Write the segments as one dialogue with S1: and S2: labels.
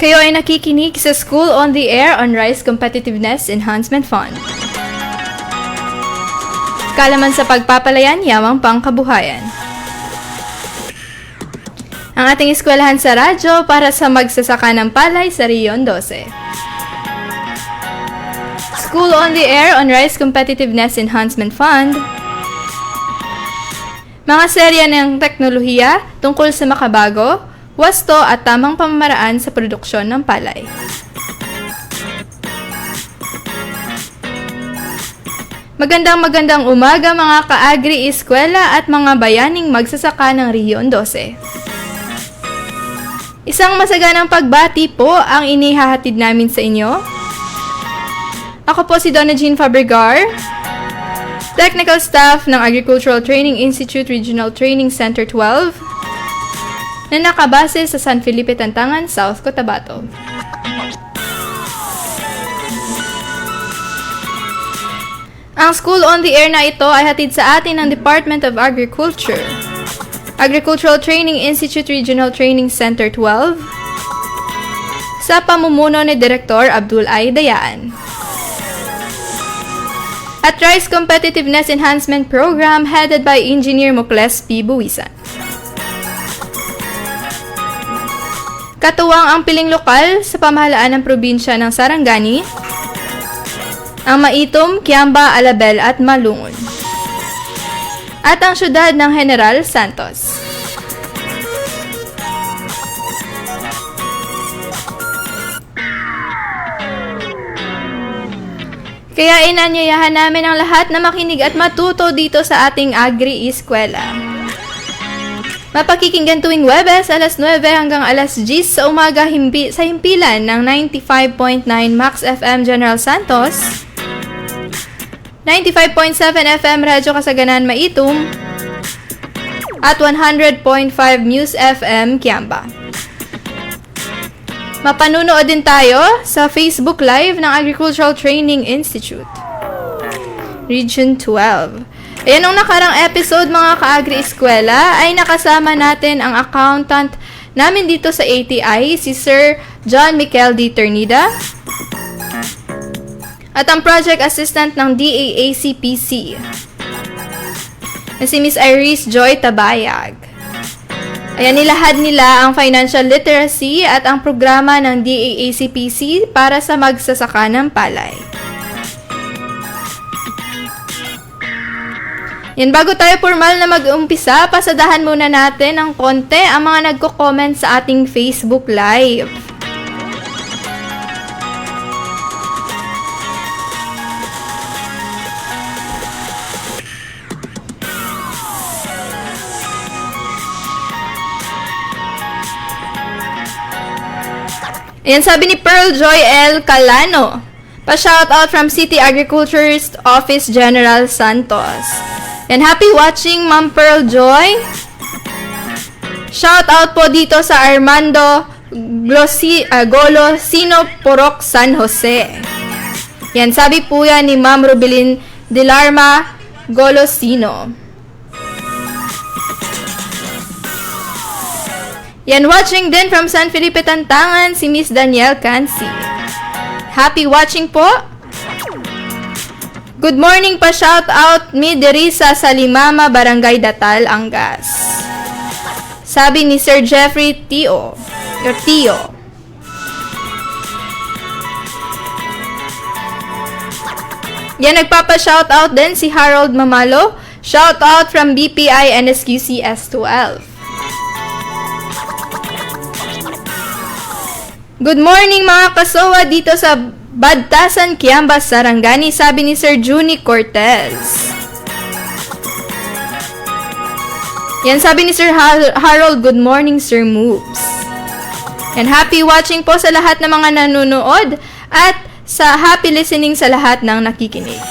S1: Kayo ay nakikinig sa School on the Air on Rice Competitiveness Enhancement Fund. Kalaman sa pagpapalayan, yamang pangkabuhayan. Ang ating eskwelahan sa radyo para sa magsasaka ng palay sa Rion 12. School on the Air on Rice Competitiveness Enhancement Fund. Mga serya ng teknolohiya tungkol sa makabago, wasto at tamang pamamaraan sa produksyon ng palay. Magandang umaga mga ka-agri-eskwela at mga bayaning magsasaka ng Rion 12. Isang masaganang pagbati po ang inihahatid namin sa inyo. Ako po si Donna Jean Fabregar, Technical Staff ng Agricultural Training Institute Regional Training Center 12, na nakabase sa San Felipe, Tantangan, South Cotabato. Ang School on the Air na ito ay hatid sa atin ng Department of Agriculture, Agricultural Training Institute Regional Training Center 12, sa pamumuno ni Direktor Abdul Ay Dayaan. At Rice Competitiveness Enhancement Program headed by Engineer Mocles P. Buwisan. Katuwang ang piling lokal sa pamahalaan ng probinsya ng Sarangani, ang Maitom, Kiamba, Alabel at Malungon, at ang syudad ng General Santos. Kaya inanyayahan namin ang lahat na makinig at matuto dito sa ating Agri-Eskwela. Mapakikinggan tuwing Webes, alas 9 hanggang alas 10 sa umaga sa himpilan ng 95.9 Max FM General Santos, 95.7 FM Radyo Kasaganan Maitum, at 100.5 Muse FM Kiamba. Mapanunood din tayo sa Facebook Live ng Agricultural Training Institute, Region 12. Ayan, nung nakarang episode mga ka-agri-eskwela ay nakasama natin ang accountant namin dito sa ATI, si Sir John Mikel D. Ternida, at ang project assistant ng DAACPC, na si Miss Iris Joy Tabayag. Ayan, nilahad nila ang financial literacy at ang programa ng DAACPC para sa magsasaka ng palay. Yan, bago tayo formal na mag-umpisa, pasadahan muna natin ng konti ang mga nagko-comment sa ating Facebook Live. Ayan, sabi ni Pearl Joy L. Calano, pa-shoutout from City Agriculturist Office General Santos. And happy watching, Ma'am Pearl Joy. Shout out po dito sa Armando Golosino Porok, San Jose. Yan, sabi po yan ni Ma'am Rubilin Dilarma Golosino. Yan, watching din from San Felipe, Tantangan, si Miss Danielle Cansi. Happy watching po. Good morning pa, shout out mi diri sa Salimama, Barangay Datal, Angas. Sabi ni Sir Jeffrey Tio. Yan, nagpapa-shout out din si Harold Mamalo. Shout out from BPI NSQC S12. Good morning mga kasowa dito sa Badtasan, Kiamba, Sarangani, sabi ni Sir Juni Cortez. Yan, sabi ni Sir Harold, good morning Sir Moves. And happy watching po sa lahat ng mga nanonood at sa happy listening sa lahat ng nakikinig.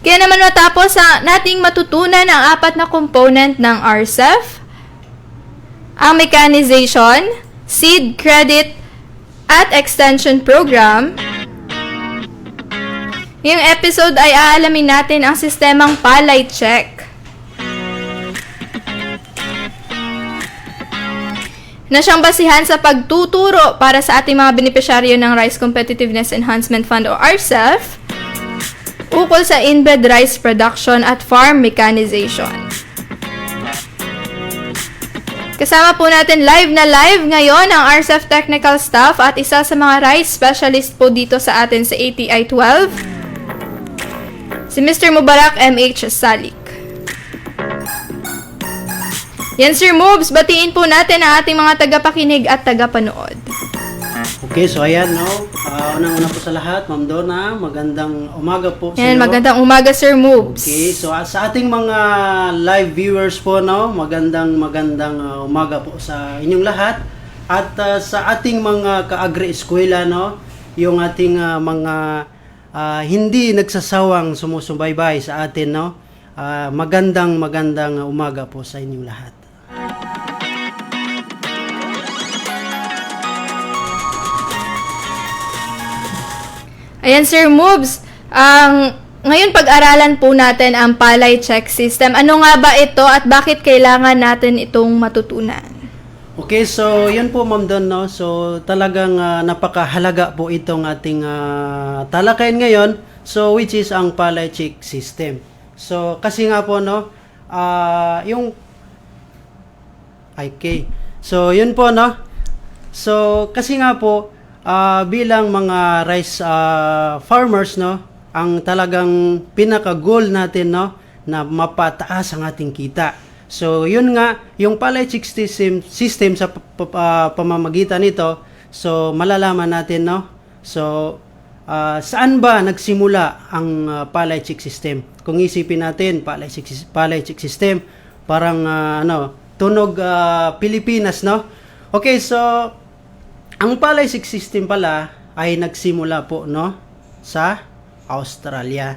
S1: Kaya naman matapos nating matutunan ang 4 na component ng RCEF, ang mechanization, seed credit, at extension program, Ngayong episode ay aalamin natin ang sistemang palay check, na siyang basihan sa pagtuturo para sa ating mga benepisyaryo ng Rice Competitiveness Enhancement Fund o RCEF ukol sa inbred rice production at farm mechanization. Kasama po natin live ngayon ang RCEF technical staff at isa sa mga rice specialist po dito sa atin sa ATI 12, si Mr. Mubarak M.H. Salik. Yan Sir Moves, batiin po natin ang ating mga tagapakinig at tagapanood.
S2: Okay, so ayan, no? Unang-una po sa lahat, Ma'am Donna, magandang umaga po sa
S1: Yan,
S2: inyo.
S1: magandang umaga Sir Moves.
S2: Okay, so sa ating mga live viewers po, no, magandang umaga po sa inyong lahat. At sa ating mga kaagri-eskwela, no, yung ating mga hindi nagsasawang sumusubaybay sa atin, no, magandang umaga po sa inyong lahat.
S1: Ayan Sir Moves, ngayon pag-aralan po natin ang palay check system. Ano nga ba ito at bakit kailangan natin itong matutunan?
S2: Okay, so yun po Ma'am Don, no? So talagang napakahalaga po itong ating talakayan ngayon, so which is ang palay check system. So kasi nga po, no, okay. So yun po, no. So kasi nga po bilang mga rice farmers, no, ang talagang pinaka-goal natin, no, na mapataas ang ating kita. So, yun nga, yung palay check system sa pamamagitan nito, so malalaman natin, no, so saan ba nagsimula ang palay check system? Kung isipin natin, palay check system, parang tunog Pilipinas, no? Okay, so ang palay check system pala ay nagsimula po, no, sa Australia.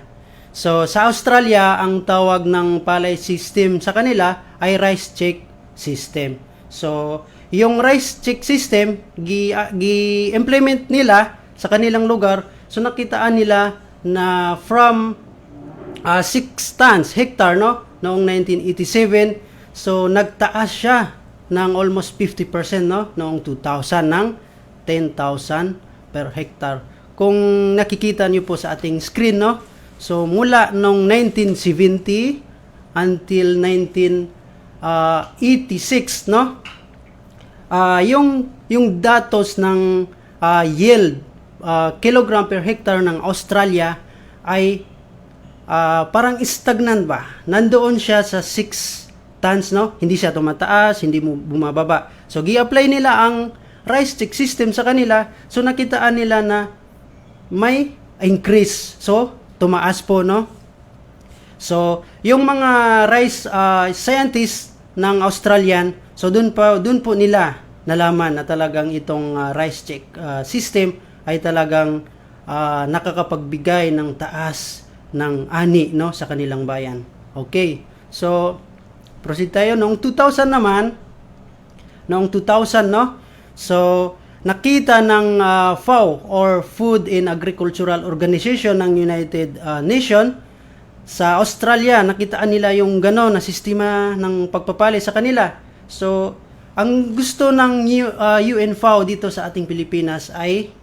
S2: So sa Australia, ang tawag ng palay system sa kanila ay rice check system. So yung rice check system gi-implement nila sa kanilang lugar. So nakitaan nila na from 6 tons hectare, no, noong 1987, so nagtaas siya ng almost 50%, no, noong 2000 ng 10,000 per hectare. Kung nakikita niyo po sa ating screen, no, so mula noong 1970 until 1986, no, yung datos ng yield kilogram per hectare ng Australia ay parang stagnant ba? Nandoon siya sa 6 tons, no? Hindi siya tumataas, hindi bumababa. So gi-apply nila ang rice check system sa kanila, so nakitaan nila na may increase. So tumaas po, no? So yung mga rice scientists ng Australian, so dun po nila nalaman na talagang itong rice check system ay talagang nakakapagbigay ng taas ng ani, no, sa kanilang bayan. Okay, so proceed tayo. Noong 2000 naman, noong 2000, no, so nakita ng FAO or Food and Agricultural Organization ng United Nations sa Australia, nakitaan nila yung gano'n na sistema ng pagpapalay sa kanila. So ang gusto ng UN FAO dito sa ating Pilipinas ay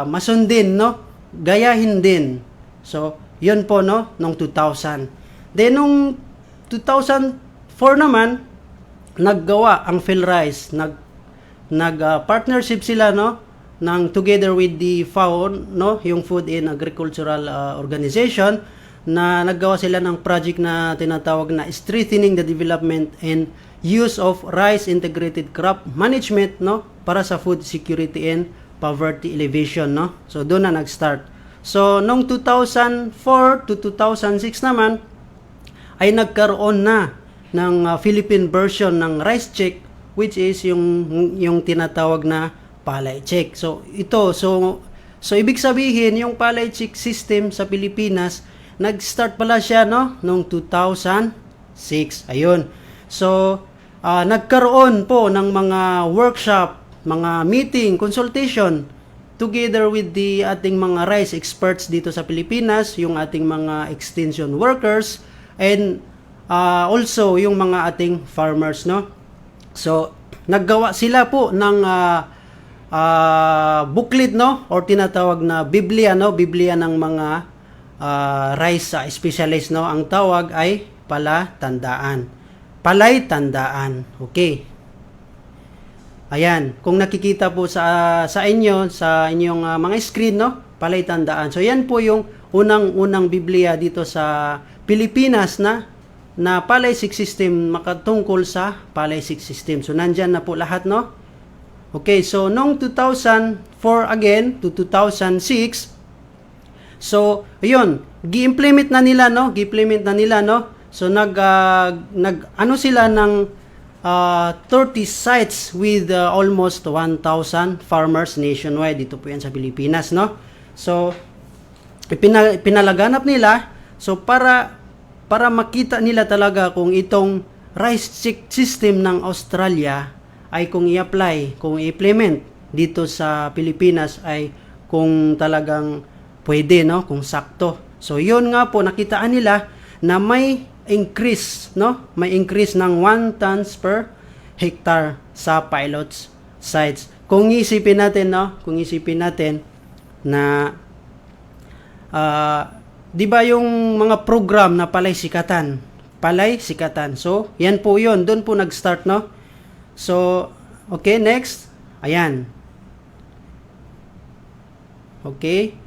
S2: masundin, no, gayahin din. So yun po, no, noong 2000. Then noong 2004 naman, naggawa ang PhilRice, partnership sila, no, together with the FAO, no, yung Food and Agricultural Organization, na naggawa sila ng project na tinatawag na Strengthening the Development and Use of Rice Integrated Crop Management, no, para sa food security and poverty elevation, no. So doon na nag-start. So noong 2004 to 2006 naman ay nagkaroon na ng Philippine version ng rice check, which is yung tinatawag na palay check. So ito, so ibig sabihin yung palay check system sa Pilipinas nag-start pala siya, no, noong 2006. Ayun. So nagkaroon po ng mga workshop, mga meeting, consultation together with the ating mga rice experts dito sa Pilipinas, yung ating mga extension workers, and also yung mga ating farmers, no? So, naggawa sila po ng booklet, no? Or tinatawag na Biblia, no? Biblia ng mga rice specialist, no? Ang tawag ay palatandaan. Palaytandaan. Okay. Ayan, kung nakikita po sa inyo, sa inyong mga screen, no? Palaytandaan. So, yan po yung unang-unang Biblia dito sa Pilipinas na palaysik system, makatungkol sa palaysik system. So, nandyan na po lahat, no? Okay, so, noong 2004 again, to 2006, so, ayun, gi-implement na nila, no? So, ano sila ng 30 sites with almost 1,000 farmers nationwide. Dito po yan sa Pilipinas, no? So, pinalaganap nila. So, para makita nila talaga kung itong rice system ng Australia ay kung i-apply, kung i-implement dito sa Pilipinas ay kung talagang pwede, no? Kung sakto. So, yun nga po, nakitaan nila na may increase, no? May increase ng 1 tons per hectare sa pilots sites. Kung isipin natin, no? Kung isipin natin na di ba yung mga program na palaysikatan? So, yan po yun. Doon po nag-start, no? So, okay, next. Ayan. Okay.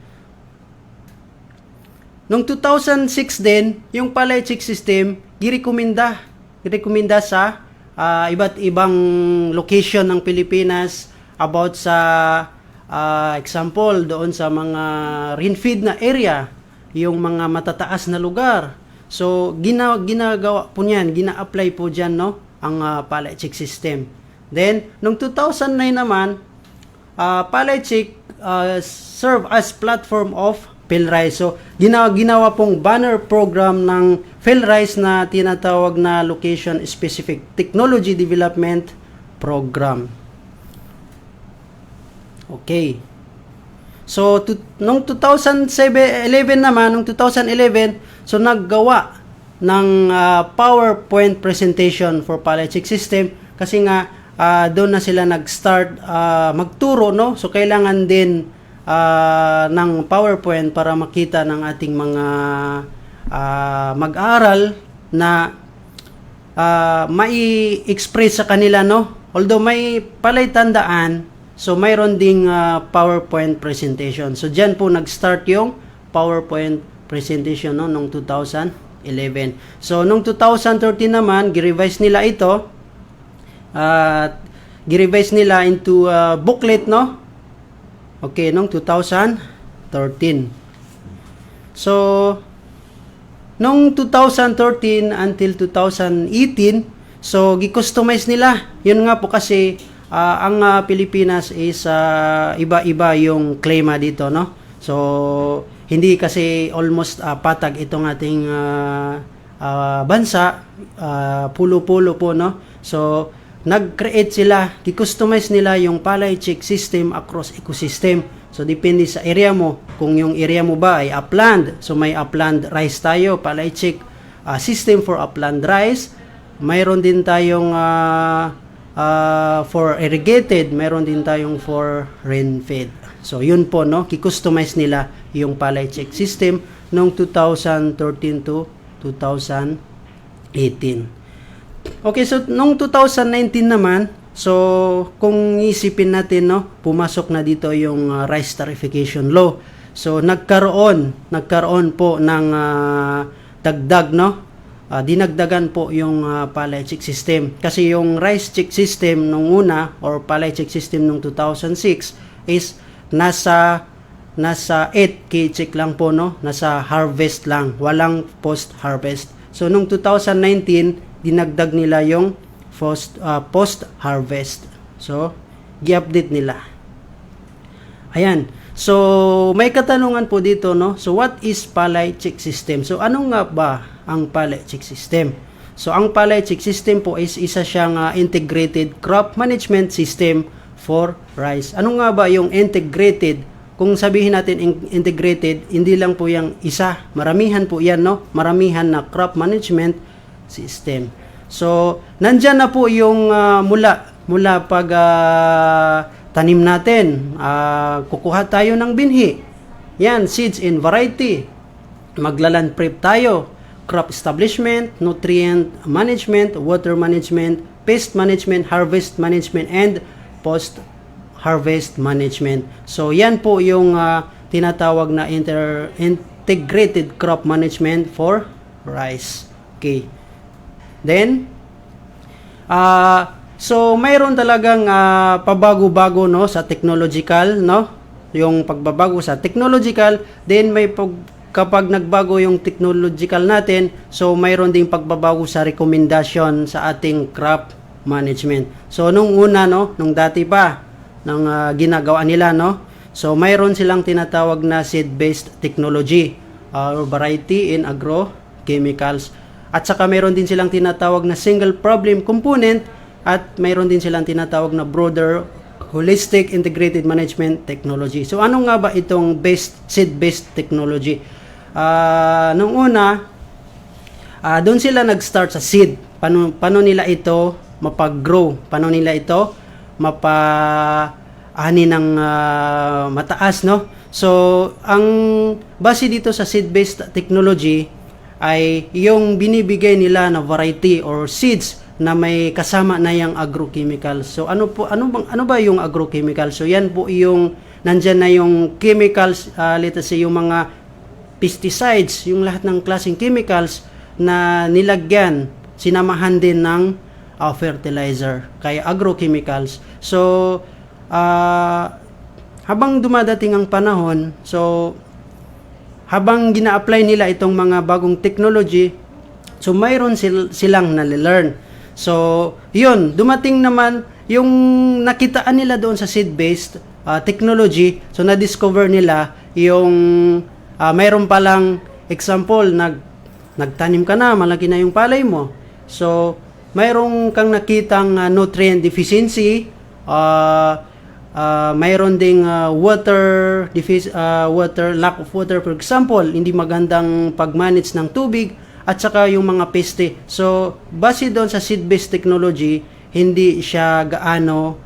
S2: Noong 2006 din, yung palaysik system, girekomenda sa iba't ibang location ng Pilipinas about sa example doon sa mga rain-fed na area, yung mga matataas na lugar. So, ginagawa po niyan, gina-apply po diyan, no, ang palaysik system. Then, noong 2009 naman, palaysik serve as platform of PhilRice. So, ginawa pong banner program ng PhilRice na tinatawag na Location Specific Technology Development Program. Okay. So, noong 2011 naman, so naggawa ng PowerPoint presentation for palaysik system kasi nga doon na sila nag-start magturo, no? So, kailangan din ng PowerPoint para makita ng ating mga mag-aaral na mai-express sa kanila, no? Although may palaytandaan, so mayroon ding PowerPoint presentation. So diyan po nag-start yung PowerPoint presentation, no, noong 2011. So noong 2013 naman, gi-revise nila ito. Gi-revise nila into booklet, no? Okay, noong 2013. So, noong 2013 until 2018, so, gi-customize nila. Yun nga po kasi, ang Pilipinas is iba-iba yung klima dito, no? So, hindi kasi almost patag itong ating bansa, pulo-pulo po, no? So, nag-create sila, i-customize nila yung palaysik system across ecosystem. So, depende sa area mo. Kung yung area mo ba ay upland, so may upland rice tayo, palaysik system for upland rice. Mayroon din tayong for irrigated, mayroon din tayong for rain-fed. So, yun po, no? I-customize nila yung palaysik system noong 2013 to 2018. Okay, so noong 2019 naman, so kung isipin natin, no, pumasok na dito yung rice tarification law. So nagkaroon po ng dagdag, no? Dinagdagan po yung palaysik system. Kasi yung rice check system nung una or palaysik system nung 2006 is nasa 8K check lang po, no? Nasa harvest lang, walang post-harvest. So nung 2019 dinagdag nila yung post-harvest. So, gi-update nila. Ayan. So, may katanungan po dito, no? So, what is palaysik system? So, ano nga ba ang palaysik system? So, ang palaysik system po is isa siyang integrated crop management system for rice. Ano nga ba yung integrated? Kung sabihin natin integrated, hindi lang po yung isa, maramihan po yan, no? Maramihan na crop management system. So, nandyan na po yung mula pag tanim natin, kukuha tayo ng binhi. Yan, seeds and variety. Maglaland prep tayo. Crop establishment, nutrient management, water management, pest management, harvest management, and post-harvest management. So, yan po yung tinatawag na integrated crop management for rice. Okay. Then, so, mayroon talagang pabago-bago, no, sa technological, no? Yung pagbabago sa technological, then may kapag nagbago yung technological natin, so mayroon ding pagbabago sa recommendation sa ating crop management. So nung una, no, nung dati pa nang ginagawa nila, no, so mayroon silang tinatawag na seed-based technology or variety in agrochemicals. At saka mayroon din silang tinatawag na single problem component at mayroon din silang tinatawag na broader holistic integrated management technology. So ano nga ba itong seed-based technology? Nung una, doon sila nag-start sa seed. Paano nila ito mapag-grow? Paano nila ito mapa-ani ng mataas, no? So, ang base dito sa seed-based technology ay yung binibigay nila na variety or seeds na may kasama na yung agrochemical. So, ano ba yung agrochemical? So, yan po yung nandyan na yung chemicals, let's say yung mga pesticides, yung lahat ng klaseng chemicals na nilagyan, sinamahan din ng fertilizer, kaya agrochemicals. So, habang dumadating ang panahon, so, habang gina-apply nila itong mga bagong technology, so, mayroon silang nalilearn. So, yun, dumating naman yung nakitaan nila doon sa seed-based technology, so, na-discover nila yung mayroon palang example, nagtanim ka na, malaki na yung palay mo. So, mayroon kang nakitang nutrient deficiency, mayroon ding lack of water, for example, hindi magandang pag-manage ng tubig, at saka yung mga peste. So, base doon sa seed-based technology, hindi siya gaano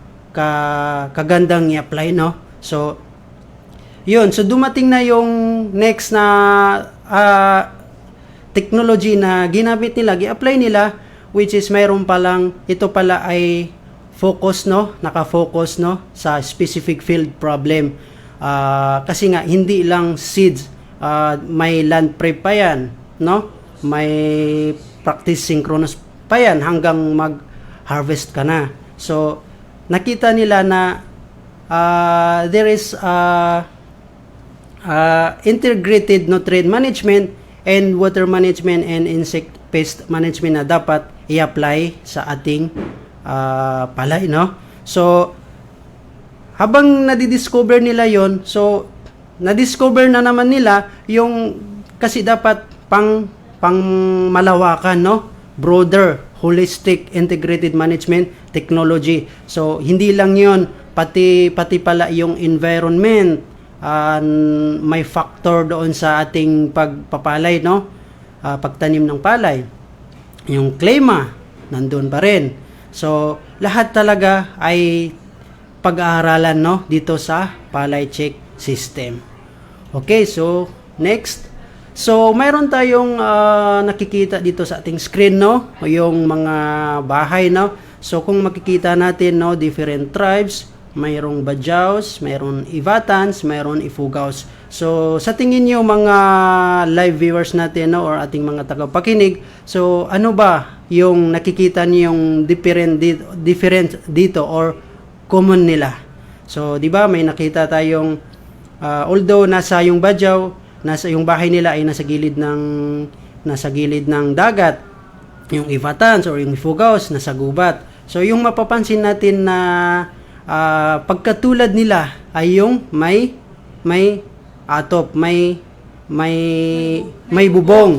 S2: kagandang i-apply, no? So, yun, so dumating na yung next na technology na ginamit nila, gi-apply nila, which is mayroon palang, ito pala ay focus, no? Naka-focus, no? Sa specific field problem. Kasi nga, hindi lang seeds, may land prep pa yan, no? May practice synchronous pa yan hanggang mag-harvest ka na. So, nakita nila na there is integrated nutrient management and water management and insect pest management na dapat i-apply sa ating palay, no? So, habang nadidiscover nila yon, so, nadiscover na naman nila yung, kasi dapat pang malawakan, no? Broader, holistic, integrated management technology. So, hindi lang yon, pati pala yung environment, may factor doon sa ating pagpapalay, no? Pagtanim ng palay. Yung klima, nandun pa rin. So, lahat talaga ay pag-aaralan, no? Dito sa palay check system. Okay, so, next. So, mayroon tayong nakikita dito sa ating screen, no? Yung mga bahay, no? So, kung makikita natin, no? Different tribes, mayroong Bajaws, mayroong Ivatans, mayroong Ifugaos. So, sa tingin niyo mga live viewers natin, no, or ating mga tagapakinig, so ano ba yung nakikita niyo yung different dito or common nila? So, 'di ba, may nakita tayong although nasa yung Bajaw, nasa yung bahay nila ay nasa gilid ng dagat. Yung Ivatans or yung Ifugaos nasa gubat. So, yung mapapansin natin na pagkatulad nila ay yung may atop, may bubong,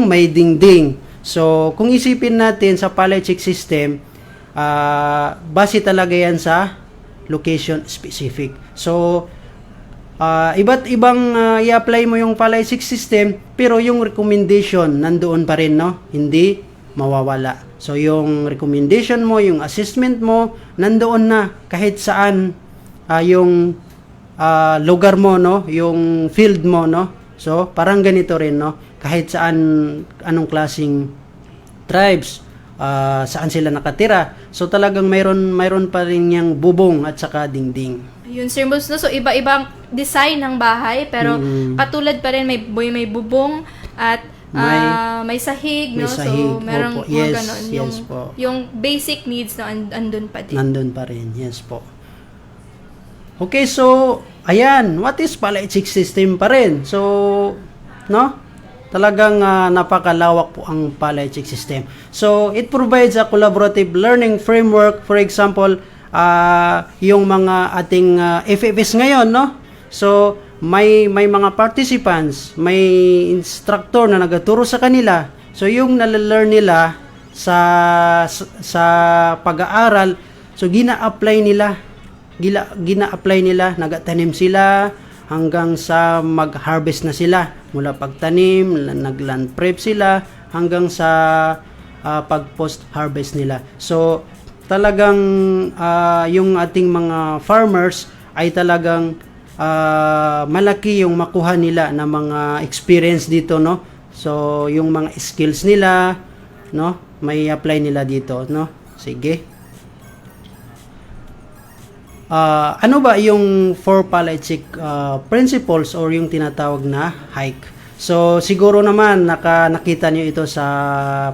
S2: may dingding. So, kung isipin natin sa palay check system, base talaga yan sa location specific. So, iba't ibang i-apply mo yung Palay 6 system, pero yung recommendation nandoon pa rin, no? Hindi mawawala. So, yung recommendation mo, yung assessment mo, nandoon na kahit saan yung lugar mo, no? Yung field mo, no? So, parang ganito rin, no? Kahit saan, anong klaseng tribes, saan sila nakatira. So, talagang mayroon pa rin yung bubong at saka dingding.
S1: Yun, Sir Boss, no? So, iba-ibang design ng bahay, pero katulad pa rin, may bubong at may sahig, no?
S2: Sahig.
S1: So, merong
S2: Opo. Yes,
S1: ganon.
S2: yes po.
S1: Yung basic needs, no, andun pa din.
S2: Nandun pa rin, yes po. Okay, so, ayan, what is Palay 6 system pa rin? So, no? Talagang napakalawak po ang Palay 6 system. So, it provides a collaborative learning framework. For example, yung mga ating FFS ngayon, no? So, may mga participants, may instructor na nagaturo sa kanila. So, yung nalalearn nila sa pag-aaral, so gina-apply nila, nagatanim sila hanggang sa mag-harvest na sila. Mula pagtanim, nag-land prep sila hanggang sa pag-post-harvest nila. So, talagang yung ating mga farmers ay talagang malaki yung makuha nila na mga experience dito, no? So, yung mga skills nila, no? May apply nila dito, no? Sige. Ano ba yung 4 Palay-Chick principles or yung tinatawag na hike? So, siguro naman nakita nyo ito sa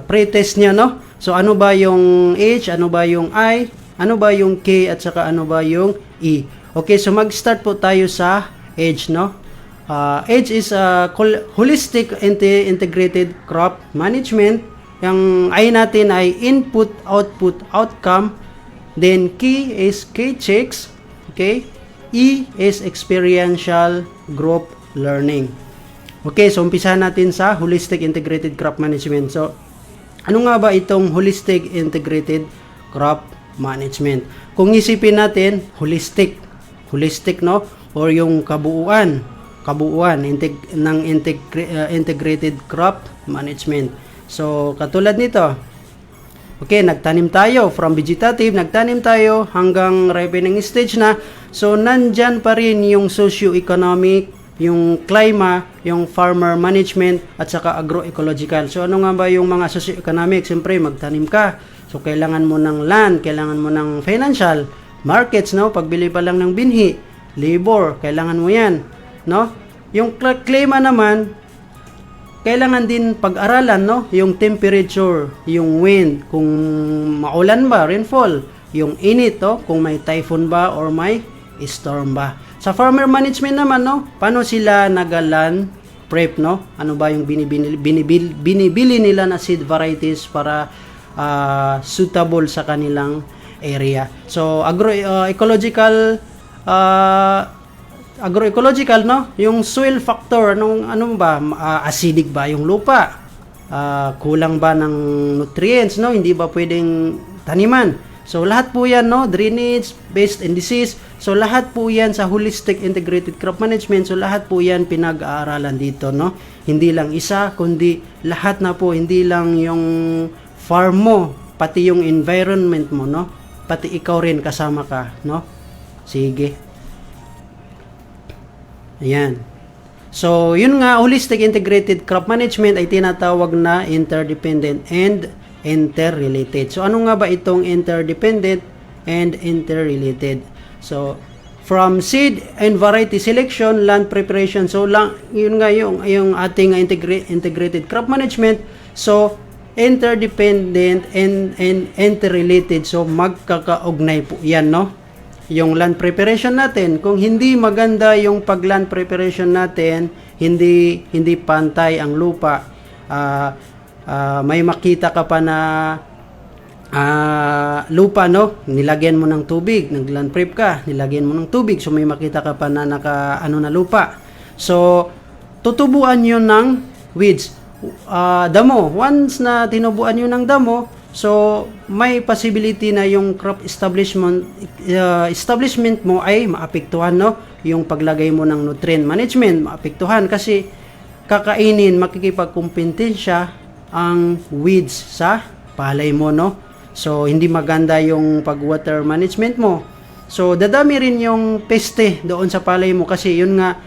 S2: pre-test niya, no? So, ano ba yung H, ano ba yung I, ano ba yung K, at saka ano ba yung E? Okay, so mag-start po tayo sa H, no? H is holistic integrated crop management. Yung I natin ay input, output, outcome. Then K is K-checks. Okay? E is experiential group learning. Okay, so umpisahan natin sa holistic integrated crop management. So, ano nga ba itong holistic integrated crop management? Kung isipin natin, holistic, no? Or yung kabuuan ng integrated crop management. So, katulad nito, okay, nagtanim tayo. From vegetative, nagtanim tayo hanggang ripening stage na. So, nandyan pa rin yung socio-economic, yung klima, yung farmer management, at saka agroecological. So, ano nga ba yung mga socio-economic? Siyempre, magtanim ka. So, kailangan mo ng land, kailangan mo ng financial, markets, no? Pagbili pa lang ng binhi, labor, kailangan mo yan, no? Yung klima naman, kailangan din pag-aralan, no? Yung temperature, yung wind, kung maulan ba, rainfall, yung init, oh, kung may typhoon ba or may storm ba. Sa farmer management naman, no? Paano sila nagalan prep, no? Ano ba yung binibili nila na seed varieties para suitable sa kanilang area. So, agroecological, no? Yung soil factor, ano ba? Acidic ba yung lupa? Kulang ba ng nutrients, no? Hindi ba pwedeng taniman? So, lahat po yan, no? Drainage, pest and disease. So, lahat po yan sa holistic integrated crop management. So, lahat po yan pinag-aaralan dito, no? Hindi lang isa, kundi lahat na po. Hindi lang yung farm mo, pati yung environment mo, no? Pati ikaw rin kasama ka, no? Sige. Ayan. So, yun nga, holistic integrated crop management ay tinatawag na interdependent and interrelated. So, ano nga ba itong interdependent and interrelated? So, from seed and variety selection, land preparation. So, yun nga yung ating integrated crop management. So, interdependent and interrelated. So, magkakaugnay po yan, no? Yung land preparation natin, kung hindi maganda yung pag-land preparation natin, hindi pantay ang lupa, may makita ka pa na lupa, no? Nilagyan mo ng tubig, nag-land prep ka, nilagyan mo ng tubig, so may makita ka pa na na lupa. So, tutubuan yun ng weeds. Damo. Once na tinubuan yun ng damo, So, may possibility na yung crop establishment mo ay maapektuhan, no? Yung paglagay mo ng nutrient management, maapektuhan kasi kakainin, makikipagkumpetensya ang weeds sa palay mo, no? So, hindi maganda yung pag-water management mo. So, dadami rin yung peste doon sa palay mo kasi yun nga,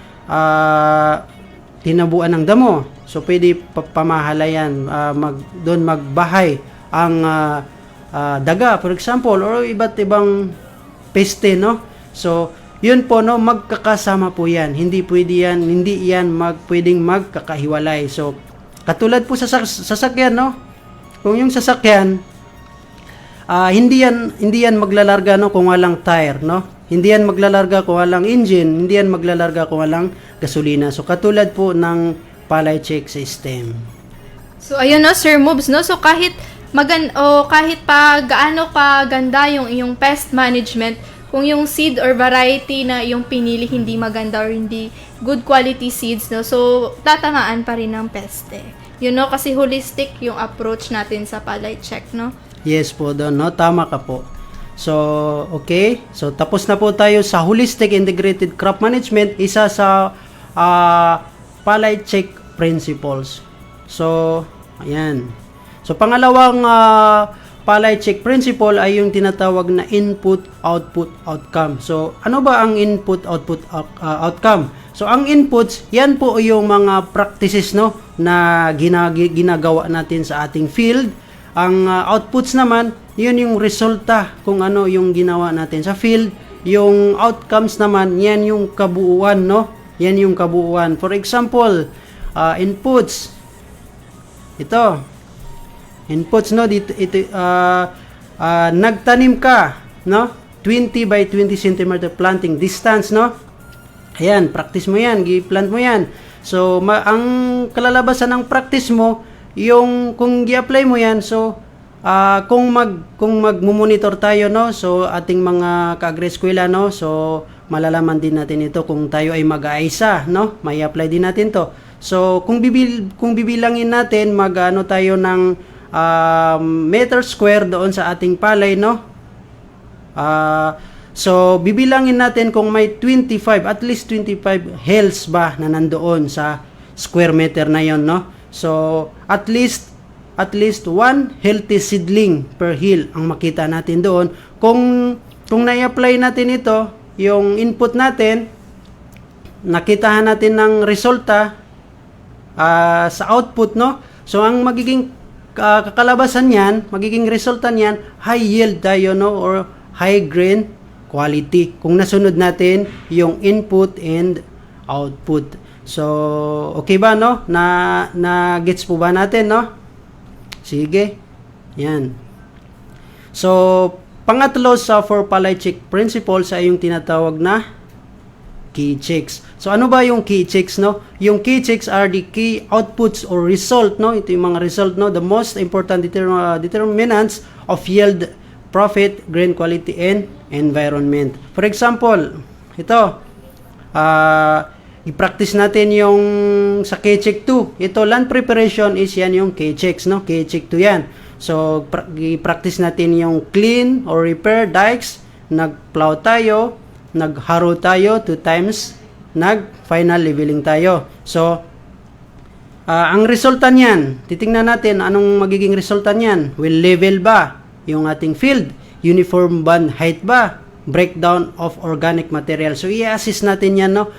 S2: tinabuan ng damo. So, pwede pamahalayan, doon magbahay ang daga, for example, or iba't ibang peste, no? So, yun po, no, magkakasama po yan. Hindi yan pwedeng magkakahiwalay. So, katulad po sa sasakyan, no? Kung yung sasakyan, hindi yan maglalarga, no, kung walang tire, no? Hindi yan maglalarga kung walang engine, hindi yan maglalarga kung walang gasolina. So, katulad po ng palay check system.
S1: So, ayun, no, Sir Moves, no? So, kahit kahit pa gaano pa ganda yung iyong pest management, kung yung seed or variety na yung pinili hindi maganda or hindi good quality seeds, no? So, tatamaan pa rin ng peste. You know, kasi holistic yung approach natin sa palay check, no?
S2: Yes po doon, no? Tama ka po. So, okay. So, tapos na po tayo sa holistic integrated crop management, isa sa palay check principles. So, ayan. So, pangalawang palay check principle ay yung tinatawag na input, output, outcome. So, ano ba ang input, output, outcome? So, ang inputs, yan po yung mga practices, no, na ginagawa natin sa ating field. Ang outputs naman, yun yung resulta kung ano yung ginawa natin sa field. Yung outcomes naman, yan yung kabuuan, no? Yan yung kabuuan. For example, inputs. Ito. Inputs, no? Nagtanim ka, no? 20 by 20 cm planting distance, no? Ayan, practice mo yan, gi-plant mo yan. So, ang kalalabasan ng practice mo, yung kung gi-apply mo yan, so kung magmo-monitor tayo, no, so ating mga ka-agri-eskwela, no, so malalaman din natin ito kung tayo ay mag-aaysa, no, may apply din natin to. So kung bibilangin natin, mag-ano tayo ng meter square doon sa ating palay, no, so bibilangin natin kung may 25, at least 25 hills ba na nandoon sa square meter na yon, no. So, at least one healthy seedling per hill ang makita natin doon. Kung na-apply natin ito, yung input natin, nakitahan natin ng resulta sa output, no? So, ang magiging kakalabasan niyan, magiging resulta niyan, high yield tayo, no? Or high grain quality. Kung nasunod natin yung input and output. So, okay ba, no? Na gets po ba natin, no? Sige. Yan. So, pangatlo sa for palay check principles ay yung tinatawag na key checks. So, ano ba yung key checks, no? Yung key checks are the key outputs or result, no? Ito yung mga result, no? The most important determinants of yield, profit, grain quality, and environment. For example, ito, i-practice natin yung sa K-check 2. Ito, land preparation is yan yung K-checks, no? K-check 2 yan. So, i-practice natin yung clean or repair dikes. Nag-plow tayo, nag-harrow tayo 2 times, nag-final leveling tayo. So, ang resulta niyan, titingnan natin anong magiging resulta niyan. Will level ba yung ating field? Uniform band height ba? Breakdown of organic material. So, i-assess natin yan, no?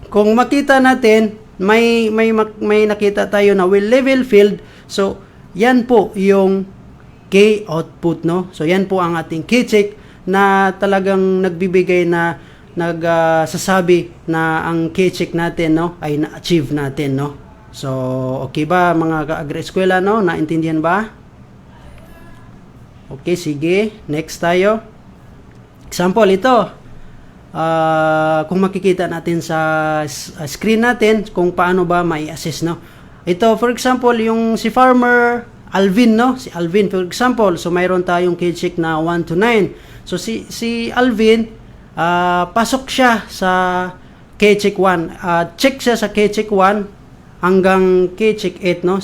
S2: Kung makita natin, may nakita tayo na well level field, so yan po yung K output, no? So yan po ang ating K check na talagang nagbibigay na nagsasabi na ang K check natin, no, ay na-achieve natin, no? So okay ba mga ka-agri-eskwela, no? Naintindihan ba? Okay, sige. Next tayo. Example ito. Kung makikita natin sa screen natin kung paano ba mai-assess, no? Ito, for example, yung si farmer Alvin, no? Si Alvin, for example. So, mayroon tayong K-check na 1 to 9. So, si Alvin, pasok siya sa K-check 1. Check siya sa K-check 1 hanggang K-check 8, no?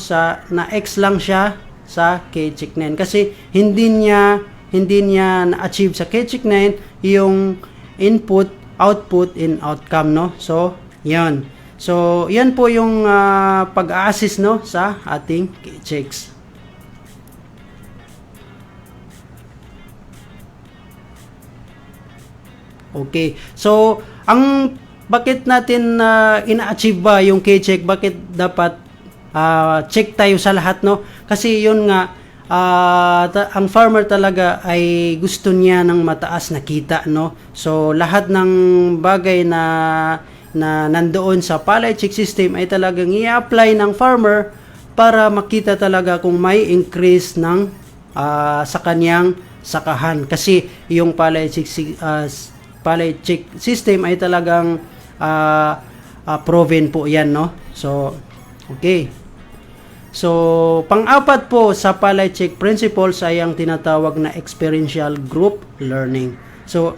S2: Na X lang siya sa K-Check 9 kasi hindi niya na-achieve sa K-Check 9 yung input, output, and outcome, no? So, yan. So, yan po yung pag-a-assist, no, sa ating K-Checks. Okay. So, bakit natin ina-achieve ba yung K-Check? Bakit dapat check tayo sa lahat, no? Kasi yun nga, ang farmer talaga ay gusto niya ng mataas na kita, no? So, lahat ng bagay na nandoon sa palay check system ay talagang i-apply ng farmer para makita talaga kung may increase ng sa kanyang sakahan. Kasi yung palay check system ay talagang proven po yan, no? So, okay. So, pang-apat po sa palay check principles ay ang tinatawag na experiential group learning. So,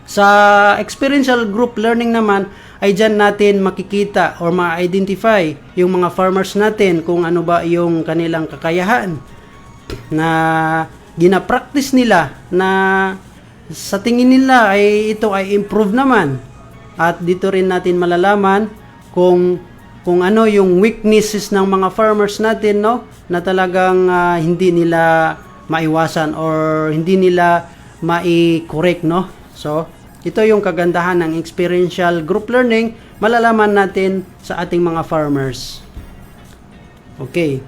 S2: sa experiential group learning naman ay dyan natin makikita or ma-identify yung mga farmers natin kung ano ba yung kanilang kakayahan na gina-practice nila na sa tingin nila ay ito ay improve naman. At dito rin natin malalaman kung ano yung weaknesses ng mga farmers natin, no, na talagang hindi nila maiwasan or hindi nila mai-correct, no. So, ito yung kagandahan ng experiential group learning, malalaman natin sa ating mga farmers. Okay.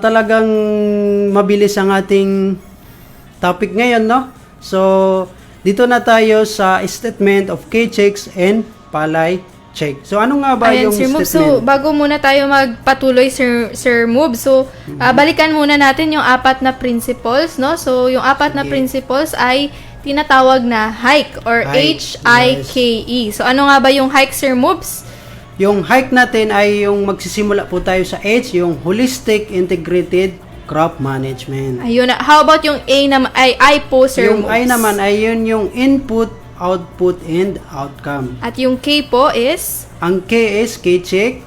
S2: Talagang mabilis ang ating topic ngayon, no? So, dito na tayo sa statement of K-checks and palay check. So, ano nga ba
S1: Ayan,
S2: yung
S1: Sir Moves.
S2: statement?
S1: So, bago muna tayo magpatuloy, Sir Moves. So, balikan muna natin yung 4 na principles, no? So, yung 4 na
S2: Sige.
S1: principles ay tinatawag na hike or
S2: Hike,
S1: HIKE. So, ano nga ba yung hike, Sir Moves?
S2: Yung hike natin ay yung magsisimula po tayo sa H, yung Holistic Integrated Crop Management.
S1: Ayun. How about yung A naman? I po, Sir
S2: Yung
S1: Moves.
S2: I naman ay yun yung input, output, and outcome.
S1: At yung K po is?
S2: Ang K is K-check,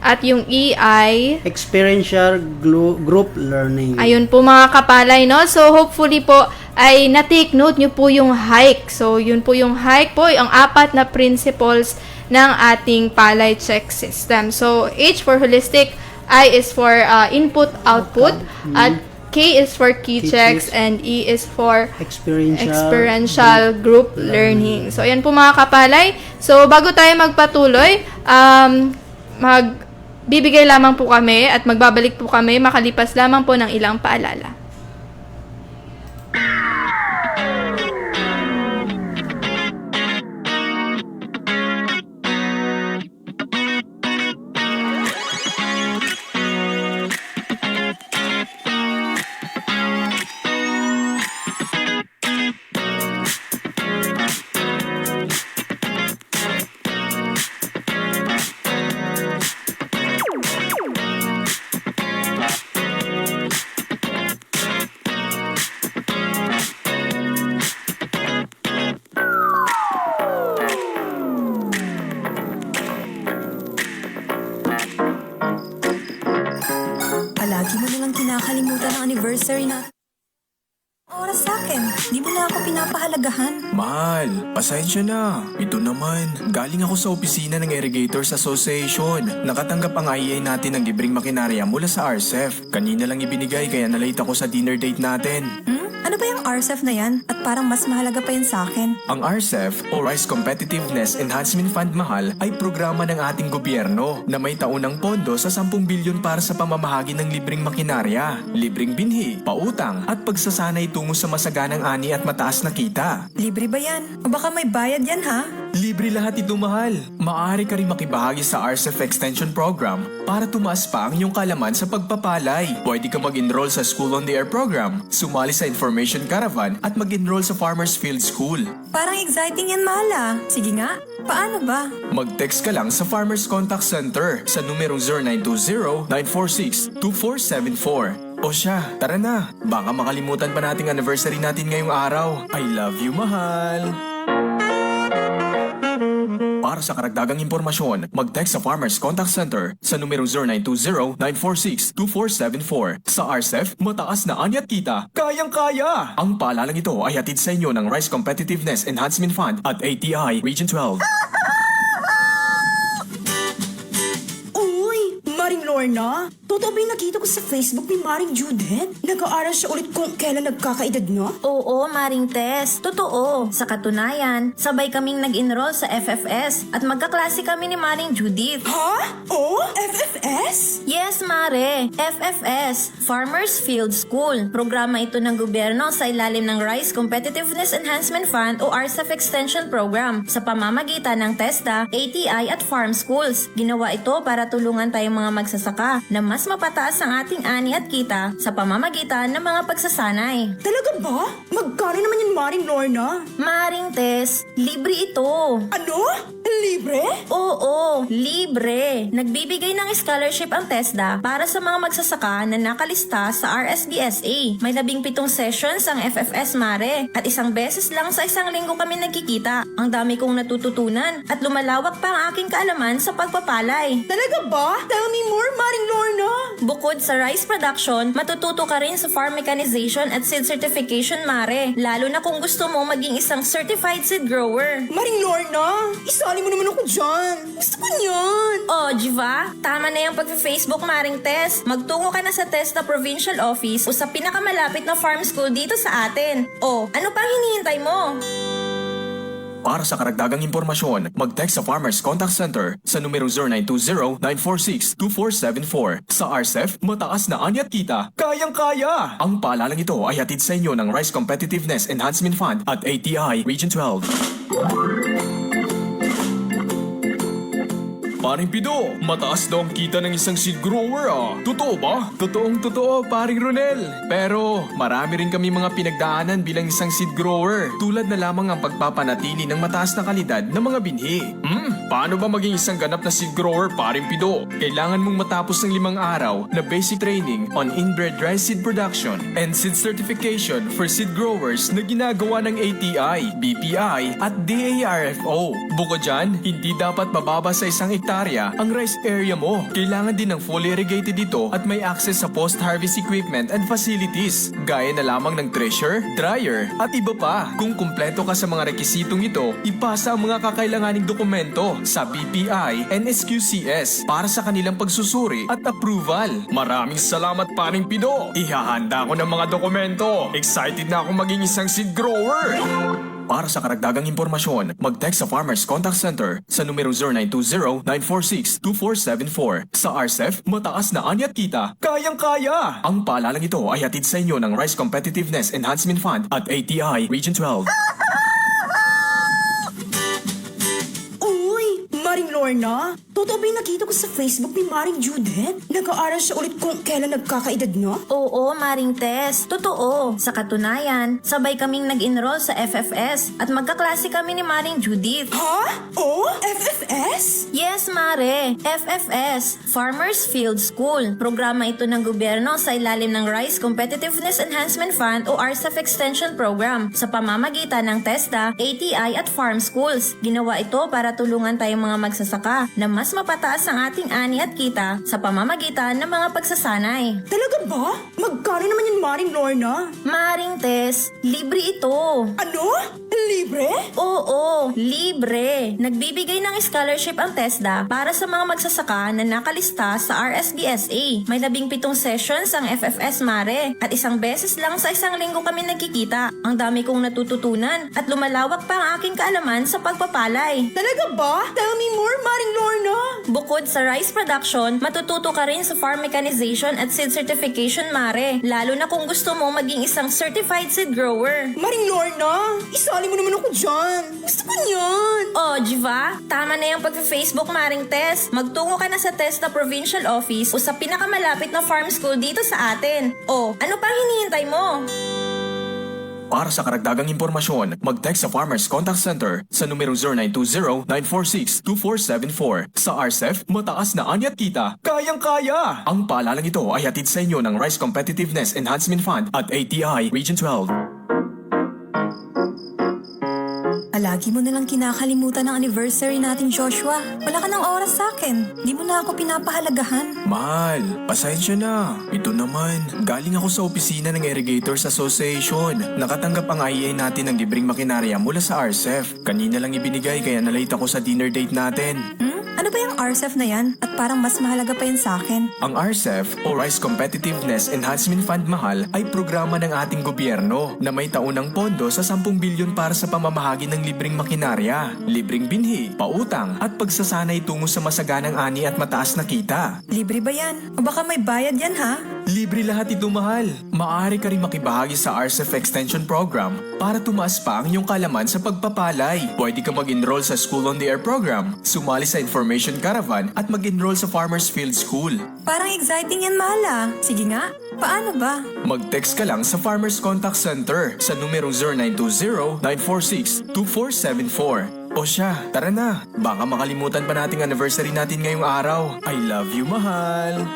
S1: At yung E ay?
S2: experiential group learning.
S1: Ayun po mga kapalay, no? So, hopefully po ay na-take note nyo po yung hike. So, yun po yung hike po, ang 4 na principles ng ating palay check system. So, H for holistic, I is for input, output, at K is for key checks, and E is for experiential group learning. So, ayan po mga kapalay. So, bago tayo magpatuloy, magbibigay lamang po kami at magbabalik po kami makalipas lamang po ng ilang paalala.
S3: Palagi mo nalang kinakalimutan ang anniversary na oras sa akin. Di mo na ako pinapahalagahan.
S4: Mahal, pasensya na. Ito naman, galing ako sa opisina ng Irrigators Association. Nakatanggap ang IEA natin ng libreng makinarya mula sa RCEF. Kanina lang ibinigay kaya nalate ako sa dinner date natin.
S3: Ano ba yung RCEF na yan? At parang mas mahalaga pa yan sa akin.
S4: Ang RCEF o Rice Competitiveness Enhancement Fund, mahal, ay programa ng ating gobyerno na may taunang pondo sa 10 bilyon para sa pamamahagi ng libreng makinarya, libreng binhi, pautang at pagsasanay tungo sa masaganang ani at mataas na kita.
S3: Libre ba yan? O baka may bayad yan, ha?
S4: Libre lahat ito, mahal. Maaari ka rin makibahagi sa RCEF Extension Program para tumaas pa ang iyong kalaman sa pagpapalay. Pwede ka mag-enroll sa School on the Air program, sumali sa Information Caravan at mag-enroll sa Farmers Field School.
S3: Parang exciting yan, mahal, ah. Sige nga, paano ba?
S4: Mag-text ka lang sa Farmers Contact Center sa numerong 0920-946-2474. O siya, tara na. Baka makalimutan pa nating anniversary natin ngayong araw. I love you, mahal. Para sa karagdagang impormasyon, mag-text sa Farmers Contact Center sa numero 0920-946-2474. Sa RCEF, mataas na ani at kita, kayang-kaya! Ang paalalang ito ay hatid sa inyo ng Rice Competitiveness Enhancement Fund at ATI Region 12.
S5: Uy, Maring Lorna, totoo ba yung nakita ko sa Facebook ni Maring Judith? Nag-aaral siya ulit kung kailan nagkakaedad na?
S6: Oo, Maring Tess. Totoo. Sa katunayan, sabay kaming nag-enroll sa FFS at magkaklase kami ni Maring Judith.
S5: Ha? Oh, FFS?
S6: Yes, Mare. FFS, Farmers Field School. Programa ito ng gobyerno sa ilalim ng Rice Competitiveness Enhancement Fund o RCEF Extension Program sa pamamagitan ng TESDA, ATI at Farm Schools. Ginawa ito para tulungan tayong mga magsasaka na mas mapataas ang ating ani at kita sa pamamagitan ng mga pagsasanay.
S5: Talaga ba? Magkano naman yung Maring Lorna?
S6: Maring Tess, libre ito.
S5: Ano? Libre?
S6: Oo, libre. Nagbibigay ng scholarship ang TESDA para sa mga magsasaka na nakalista sa RSBSA. May 17 sessions ang FFS, Mare. At isang beses lang sa isang linggo kami nagkikita. Ang dami kong natututunan at lumalawak pa ang aking kaalaman sa pagpapalay.
S5: Talaga ba? Tell me more, Maring Lorna.
S6: Bukod sa rice production, matututo ka rin sa farm mechanization at seed certification, Mare. Lalo na kung gusto mo maging isang certified seed grower.
S5: Maring Lorna, isali mo naman ako dyan. Gusto ko niyan.
S6: Oh, Jiva, tama na yung pag-Facebook, Maring Tess. Magtungo ka na sa TESDA Provincial Office o sa pinakamalapit na farm school dito sa atin. Oh, ano pang hinihintay mo?
S4: Para sa karagdagang impormasyon, mag-text sa Farmers Contact Center sa numero 0920-946-2474. Sa RCEF, mataas na ani at kita, kayang-kaya! Ang paalalang ito ay hatid sa inyo ng Rice Competitiveness Enhancement Fund at ATI Region 12. Paring Pido, mataas daw ang kita ng isang seed grower ah. Totoo ba? Totoong totoo, paring Ronel. Pero marami rin kami mga pinagdaanan bilang isang seed grower. Tulad na lamang ang pagpapanatili ng mataas na kalidad ng mga binhi. Paano ba maging isang ganap na seed grower, paring Pido? Kailangan mong matapos ng 5 araw na basic training on inbred rice seed production and seed certification for seed growers na ginagawa ng ATI, BPI at DARFO. Bukod dyan, hindi dapat bababa sa isang hektarya ang rice area mo. Kailangan din ng fully irrigated ito at may access sa post-harvest equipment and facilities, gaya na lamang ng thresher, dryer, at iba pa. Kung kumpleto ka sa mga rekisitong ito, ipasa ang mga kakailanganing dokumento sa BPI and SQCS para sa kanilang pagsusuri at approval. Maraming salamat, paring Pido. Ihahanda ko ng mga dokumento. Excited na akong maging isang seed grower. Para sa karagdagang impormasyon, mag-text sa Farmers Contact Center sa numero 0920-946-2474. Sa RCEF, mataas na ani at kita, kayang-kaya! Ang paalalang ito ay hatid sa inyo ng Rice Competitiveness Enhancement Fund at ATI Region 12.
S5: Uy, Maring Lorna, totoo ba yung nakita ko sa Facebook ni Maring Judith? Nag-aaral siya ulit kung kailan nagkakaedad na?
S6: Oo, Maring Tess. Totoo. Sa katunayan, sabay kaming nag-enroll sa FFS at magkaklase kami ni Maring Judith.
S5: Ha? Oh, FFS?
S6: Yes, Mare. FFS, Farmers Field School. Programa ito ng gobyerno sa ilalim ng Rice Competitiveness Enhancement Fund o RCEF Extension Program sa pamamagitan ng TESDA, ATI at Farm Schools. Ginawa ito para tulungan tayong mga magsasaka na mas mapataas ang ating ani at kita sa pamamagitan ng mga pagsasanay.
S5: Talaga ba? Magkano naman yung Maring Lorna?
S6: Maring Tess, libre ito.
S5: Ano? Libre?
S6: Oo, libre. Nagbibigay ng scholarship ang TESDA para sa mga magsasaka na nakalista sa RSBSA. May 17 sessions ang FFS, Mare. At isang beses lang sa isang linggo kami nagkikita. Ang dami kong natututunan at lumalawak pa ang aking kaalaman sa pagpapalay.
S5: Talaga ba? Tell me more, Maring Lorna.
S6: Bukod sa rice production, matututo ka rin sa farm mechanization at seed certification, Mare. Lalo na kung gusto mo maging isang certified seed grower.
S5: Maring Lorna, isali mo naman ako dyan. Gusto ko niyan.
S6: Oh, Jiva, tama na yung pag-Facebook, Maring Tess. Magtungo ka na sa TESDA Provincial Office o sa pinakamalapit na farm school dito sa atin. Oh, ano pang hinihintay mo?
S4: Para sa karagdagang impormasyon, mag-text sa Farmers Contact Center sa numero 0920-946-2474. Sa RCEF, mataas na ani at kita, kayang-kaya! Ang paalalang ito ay hatid sa inyo ng Rice Competitiveness Enhancement Fund at ATI Region 12.
S3: Palagi mo nalang kinakalimutan ang anniversary natin, Joshua. Wala ka ng oras sa akin. Di mo na ako pinapahalagahan.
S4: Mahal, pasensya na. Ito naman, galing ako sa opisina ng Irrigators Association. Nakatanggap ang IEA natin ng libreng makinarya mula sa RCEF. Kanina lang ibinigay kaya nalate ako sa dinner date natin.
S3: Ano ba yung RCEF na yan? At parang mas mahalaga pa yun sa akin.
S4: Ang RCEF o Rice Competitiveness Enhancement Fund Mahal ay programa ng ating gobyerno na may taunang pondo sa 10 bilyon para sa pamamahagi ng libreng makinarya, libreng binhi, pautang at pagsasanay tungo sa masaganang ani at mataas na kita.
S3: Libre ba yan? O baka may bayad yan, ha?
S4: Libre lahat ito, mahal. Maaari ka rin makibahagi sa RCEF Extension Program para tumaas pa ang iyong kalaman sa pagpapalay. Pwede ka mag-enroll sa School on the Air program, sumali sa Information Caravan at mag-enroll sa Farmers Field School.
S3: Parang exciting yan, Mala. Sige nga, paano ba?
S4: Mag-text ka lang sa Farmers Contact Center sa numero 0920-946-2474. O siya, tara na. Baka makalimutan pa nating anniversary natin ngayong araw. I love you, mahal.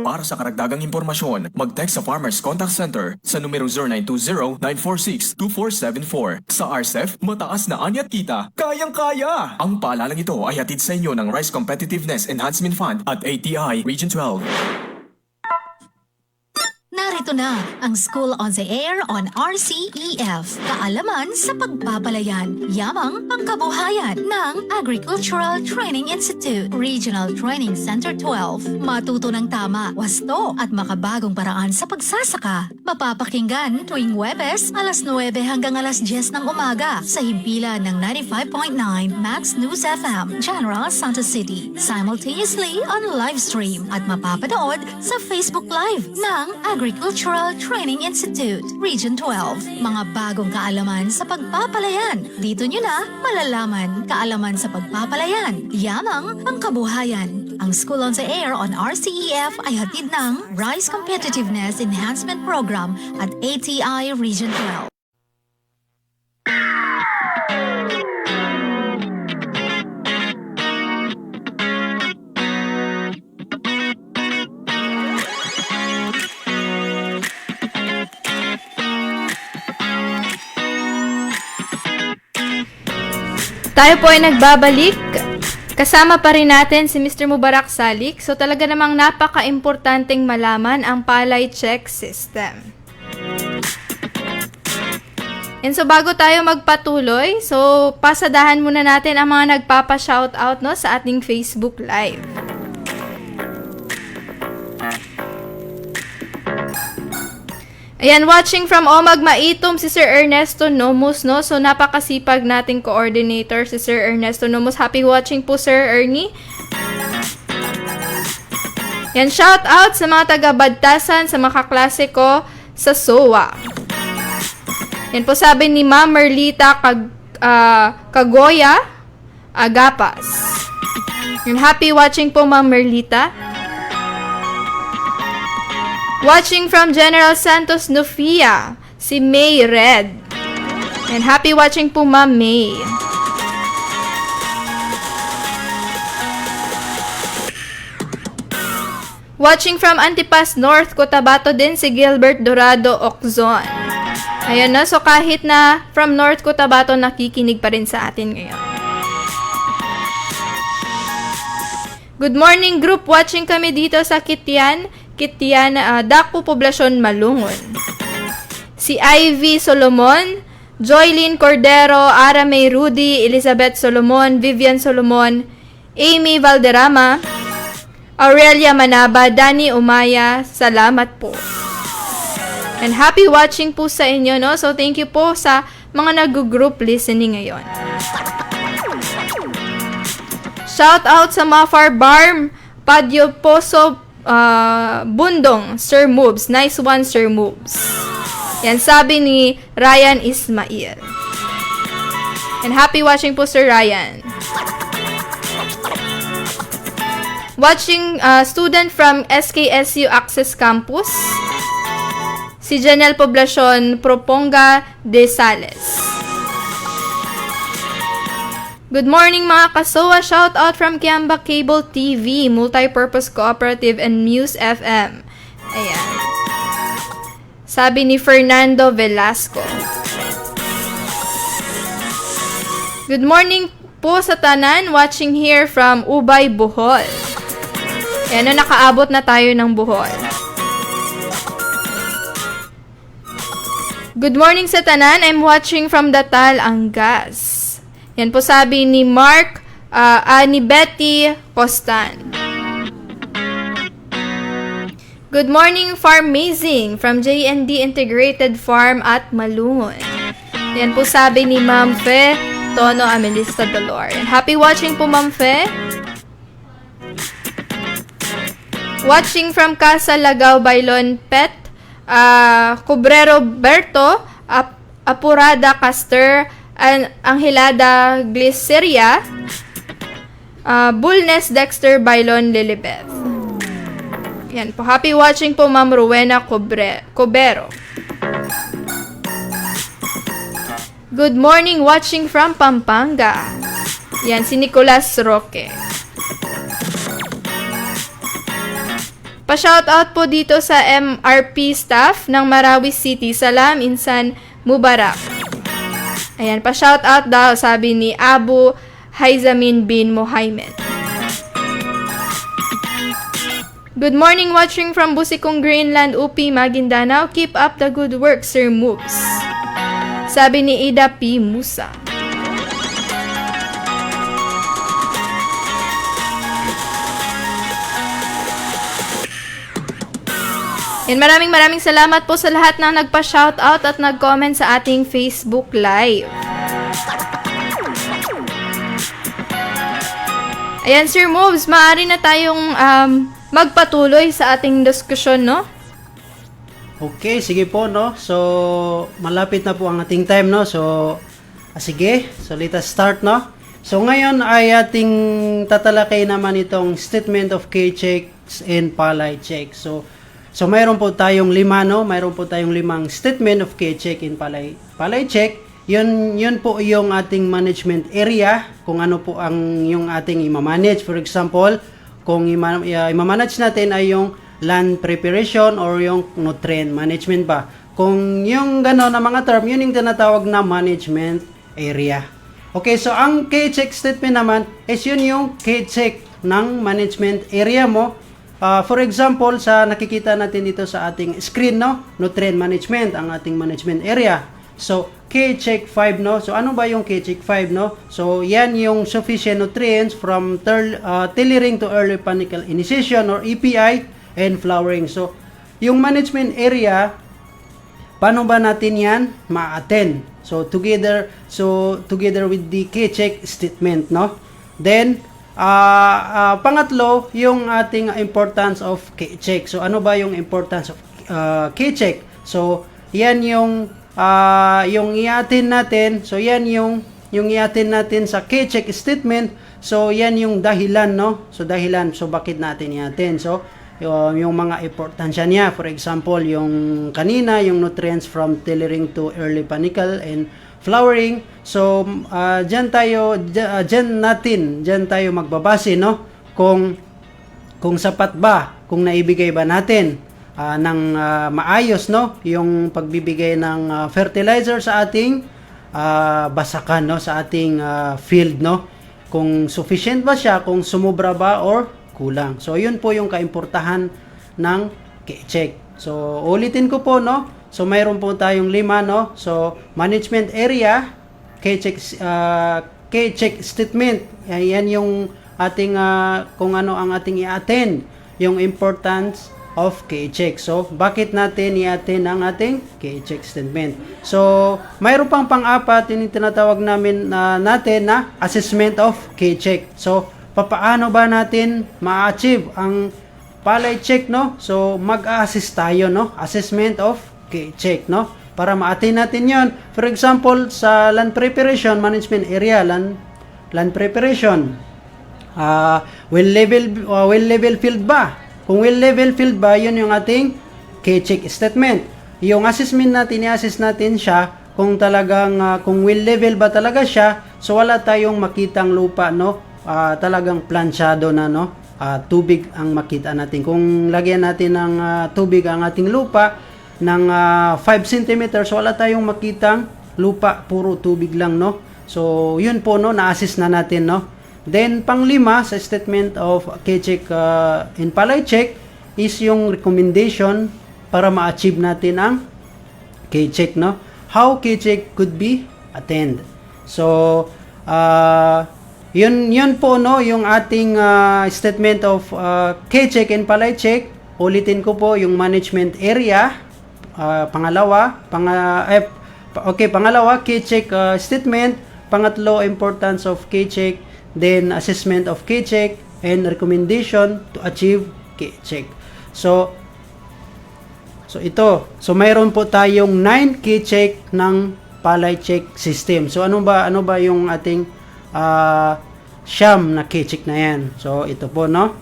S4: Para sa karagdagang impormasyon, mag-text sa Farmers Contact Center sa numero 0920-946-2474. Sa RCEF, mataas na ani at kita, kayang-kaya! Ang paalalang ito ay hatid sa inyo ng Rice Competitiveness Enhancement Fund at ATI Region 12.
S7: Narito na ang School on the Air on RCEF. Kaalaman sa pagpapalayan, yamang pangkabuhayan ng Agricultural Training Institute, Regional Training Center 12. Matuto ng tama, wasto at makabagong paraan sa pagsasaka. Mapapakinggan tuwing Huwebes, alas 9 hanggang alas 10 ng umaga sa himpilan ng 95.9 Max News FM, General Santos City. Simultaneously on live stream at mapapanood sa Facebook Live ng Agricultural Training Institute, Region 12. Mga bagong kaalaman sa pagpapalayan. Dito nyo na malalaman kaalaman sa pagpapalayan. Yamang pangkabuhayan. Ang School on the Air on RCEF ay hatid ng Rice Competitiveness Enhancement Program at ATI Region 12.
S1: Tayo po ay nagbabalik. Kasama pa rin natin si Mr. Mubarak Salik. So talaga namang napaka-importanting malaman ang palay check system. And so bago tayo magpatuloy, so pasadahan muna natin ang mga nagpapa-shoutout no, sa ating Facebook Live. Ayan, watching from Omag Maitom, si Sir Ernesto Nomus, no? So, napakasipag nating coordinator, si Sir Ernesto Nomus. Happy watching po, Sir Ernie. Yan, shout out sa mga taga-Badtasan, sa mga kaklase ko sa SOA. Yan po sabi ni Ma'am Merlita Kagoya Agapas. Yan, happy watching po, Ma'am Merlita. Watching from General Santos Nufia, si May Red. And happy watching po, Ma'am May. Watching from Antipas North, Cotabato din, si Gilbert Dorado Oczon. Ayan na, so kahit na from North Cotabato, nakikinig pa rin sa atin ngayon. Good morning, group. Watching kami dito sa Kitian, Dakpo, Poblasyon, Malungon. Si Ivy Solomon, Joylyn Cordero, Ara May Rudy, Elizabeth Solomon, Vivian Solomon, Amy Valderrama, Aurelia Manaba, Dani Umaya, salamat po. And happy watching po sa inyo, no? So thank you po sa mga nag-group listening ngayon. Shout out sa Mafar Barm, Padyo Poso, Bundong, Sir Moves. Nice one, Sir Moves. Yan, sabi ni Ryan Ismail. And happy watching po, Sir Ryan. Watching student from SKSU Access Campus, si Janelle Poblacion Proponga de Sales. Good morning mga kasowa, shout out from Kiamba Cable TV, Multipurpose Cooperative and Muse FM. Ayan. Sabi ni Fernando Velasco. Good morning po sa tanan, watching here from Ubay, Bohol. Yan, nakaabot na tayo ng Bohol. Good morning sa tanan, I'm watching from Datal, Angas. Yan po sabi ni Mark, ni Betty Costan. Good morning, Farmazing from JND Integrated Farm at Malungon. Yan po sabi ni Ma'am Fe Tono Amelista Dolor. Happy watching po, Ma'am Fe. Watching from Casa Lagaw, Bailon Pet, Cubrero Berto, Apurada Caster, Angelada Glyceria, Bulnes Dexter, Bailon Lilibeth. Yan po. Happy watching po, Ma'am Rowena Cobero. Good morning, watching from Pampanga. Yan, si Nicolas Roque. Pa-shoutout po dito sa MRP staff ng Marawi City. Salam, Insan Mubarak. Ayan, pa-shoutout daw, sabi ni Abu Haizamin bin Mohammed. Good morning, watching from Busikong Greenland, UP, Maguindanao. Keep up the good work, Sir Moves. Sabi ni Ida P. Musa. And maraming salamat po sa lahat na nagpa-shoutout at nag-comment sa ating Facebook Live. Ayan, Sir Moves, maaari na tayong magpatuloy sa ating diskusyon, no?
S2: Okay, sige po, no? So, malapit na po ang ating time, no? So, sige. So, let us start, no? So, ngayon ay ating tatalakay naman itong statement of K-checks and palay check. So mayroon po tayong 5, no? Mayroon po tayong 5 statement of K-check and palay check. Yun po yung ating management area, kung ano po ang yung ating i-manage. For example, kung i-manage natin ay yung land preparation or yung nutrient management ba. Kung yung gano'n na mga term, yun yung tinatawag na management area. Okay, so ang K-check statement naman is yun yung K-check ng management area mo. For example, sa nakikita natin dito sa ating screen, no? Nutrient management, ang ating management area. So, K-check 5, no? So, ano ba yung K-check 5, no? So, yan yung sufficient nutrients from tillering to early panicle initiation or EPI and flowering. So, yung management area, paano ba natin yan ma-attend? So, together with the K-check statement, no? Then, pangatlo, yung ating importance of K-check. So, ano ba yung importance of K-check? So, yan yung i-attend natin. So, yan yung i-attend natin sa K-check statement. So, yan yung dahilan, no? So, dahilan. So, bakit natin i-attend? So, yung mga importansya niya. For example, yung kanina, yung nutrients from tillering to early panicle and flowering. So, dyan tayo magbabase, no? Kung sapat ba, kung naibigay ba natin ng maayos, no? Yung pagbibigay ng fertilizer sa ating basakan, no? Sa ating field, no? Kung sufficient ba siya, kung sumobra ba or kulang. So, yun po yung kaimportahan ng K-check. So, ulitin ko po, no? So, mayroon po tayong 5, no? So, management area, K-check statement. Yan yung ating, kung ano ang ating i-attend. Yung importance of K-check. So, bakit natin i-attend ang ating K-check statement? So, mayroon pang pang-apat, yung tinatawag natin na assessment of K-check. So, papaano ba natin ma-achieve ang palay check, no? So, mag-a-assist tayo, no? Assessment of K-check, no? Para ma-attain natin yon. For example, sa land preparation, management area, land preparation, well level field ba? Kung well level field ba, yun yung ating K-check statement. Yung assessment natin, i-assess natin siya kung talagang, kung well level ba talaga siya, so wala tayong makitang lupa, no? Talagang planchado na, no? Tubig ang makita natin. Kung lagyan natin ng tubig ang ating lupa ng 5 cm, so wala tayong makitang lupa, puro tubig lang, no? So, yun po, no, na-assist na natin, no. Then, panglima sa statement of K-check and palay check is yung recommendation para ma-achieve natin ang K-check, no. How K-check could be attained. So, yun po, no, yung ating statement of K-check and palay check. Ulitin ko po yung management area. Pangalawa, K-check statement. Pangatlo, importance of K-check. Then, assessment of K-check and recommendation to achieve K-check. So ito. So, mayroon po tayong 9 K-check ng palay check system. So, ano ba yung ating siyam na K-check na yan? So, ito po, no?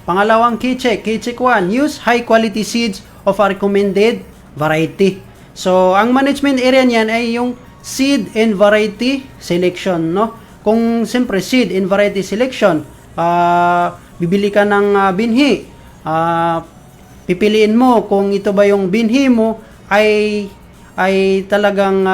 S2: Pangalawang K-check. K-check 1, use high quality seeds of a recommended variety. So, ang management area niyan ay yung seed and variety selection, no? Kung siyempre seed and variety selection, bibili ka ng binhi, pipiliin mo kung ito ba yung binhi mo ay talagang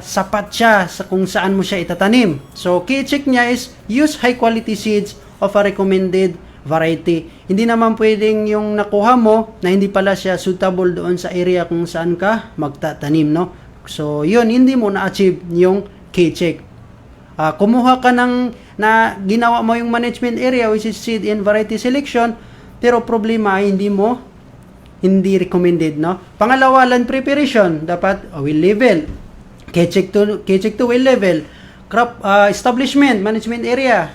S2: sapat siya sa kung saan mo siya itatanim. So, key-check niya is use high quality seeds of a recommended variety. Hindi naman pwedeng yung nakuha mo na hindi pala siya suitable doon sa area kung saan ka magtatanim, no? So, yun, hindi mo na-achieve yung key-check. Kumuha ka na ginawa mo yung management area which is seed and variety selection, pero problema ay hindi recommended, no? Pangalawa, land preparation, dapat will level. K-check to will level. Crop establishment, management area.